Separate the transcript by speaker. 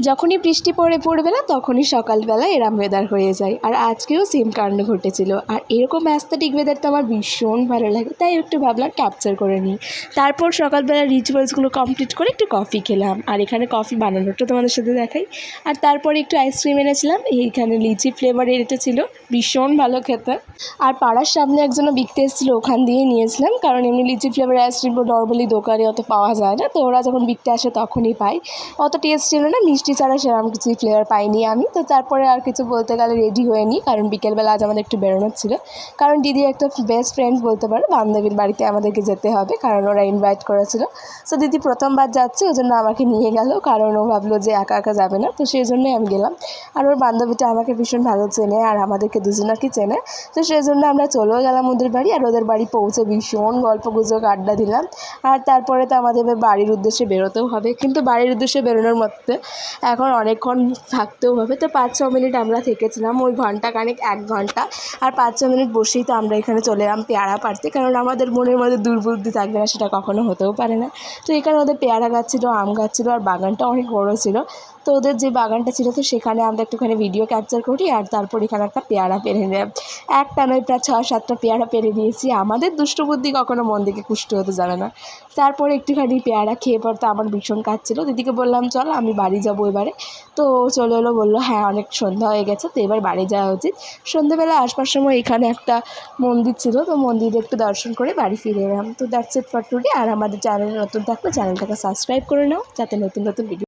Speaker 1: যখনই বৃষ্টি পড়বে না তখনই সকালবেলা এরম ওয়েদার হয়ে যায়। আর আজকেও সেম কাণ্ড ঘটেছিল। আর এরকম অ্যাস্থেটিক ওয়েদার তো আমার ভীষণ ভালো লাগে, তাই একটু ভাবলাম ক্যাপচার করে নিই। তারপর সকালবেলা রিচুয়ালসগুলো কমপ্লিট করে একটু কফি খেলাম, আর এখানে কফি বানানোটা তোমাদের সাথে দেখাই। আর তারপরে একটু আইসক্রিম এনেছিলাম, এইখানে লিচি ফ্লেভারের এটা ছিল, ভীষণ ভালো খেতে। আর পাড়ার সামনে একজনও বিকতে এসেছিলো, ওখান দিয়ে নিয়েছিলাম, কারণ এমনি লিচি ফ্লেভারের আইসক্রিম নর্মালি দোকানে অত পাওয়া যায় না, তো ওরা যখন বিকতে আসে তখনই পাই। অত টেস্ট ছিল না, মিষ্টি ছাড়া সেরকম কিছুই ফ্লেভার পাইনি আমি। তো তারপরে আর কিছু বলতে গেলে রেডি হয়ে নিই, কারণ বিকেলবেলা আজ আমাদের একটু বেরোনোর ছিল। কারণ দিদি একটা বেস্ট ফ্রেন্ড বলতে পারো, বান্ধবীর বাড়িতে আমাদেরকে যেতে হবে, কারণ ওরা ইনভাইট করেছিল। সো দিদি প্রথমবার যাচ্ছে, ওই জন্য আমাকে নিয়ে গেল, কারণ ও ভাবলো যে একা একা যাবে না, তো সেই জন্যই আমি গেলাম। আর ওর বান্ধবীটা আমাকে ভীষণ ভালো চেনে, আর আমাদেরকে দুজনাকে চেনে, তো সেই জন্য আমরা চলেও গেলাম ওদের বাড়ি। আর ওদের বাড়ি পৌঁছে ভীষণ গল্প গুজব আড্ডা দিলাম। আর তারপরে তো আমাদের বাড়ির উদ্দেশ্যে বেরোতেও হবে, কিন্তু বাড়ির উদ্দেশ্যে বেরোনোর মধ্যে এখন অনেকক্ষণ থাকতেও হবে, তো 5-6 মিনিট আমরা থেকেছিলাম, ওই ঘন্টাখানেক 1 ঘন্টা। আর 5-6 মিনিট বসেই তো আমরা এখানে চলে এলাম পেয়ারা পাড়তে, কারণ আমাদের মনের মধ্যে দুর্বুদ্ধি থাকবে না, সেটা কখনো হতেও পারে না। তো এখানে ওদের পেয়ারা গাছ ছিল, আম গাছ ছিল, আর বাগানটা অনেক বড়ো ছিল। তো ওদের যে বাগানটা ছিল, তো সেখানে আমরা একটুখানি ভিডিও ক্যাপচার করি, আর তারপর এখানে একটা পেয়ারা পেরে নিলাম। একটা নয়, প্রায় 6-7টা পেয়ারা পেরে নিয়েছি। আমাদের দুষ্টু বুদ্ধি কখনো মন দিকে কুষ্ট হতে যাবে না। তারপরে একটুখানি পেয়ারা খেয়ে পর তো আমার ভীষণ কাজ ছিল, দিদিকে বললাম চল আমি বাড়ি যাবো এবারে। তো চলে এলো, বললো হ্যাঁ অনেক সন্ধ্যা হয়ে গেছে, তো এবার বাড়ি যাওয়া উচিত। সন্ধ্যেবেলা আসবার সময় এখানে একটা মন্দির ছিল, তো মন্দিরে একটু দর্শন করে বাড়ি ফিরে এলাম। তো দ্যাটস ইট ফর টুডে। আর আমাদের চ্যানেলে নতুন থাকলে চ্যানেলটাকে সাবস্ক্রাইব করে নাও, যাতে নতুন নতুন ভিডিও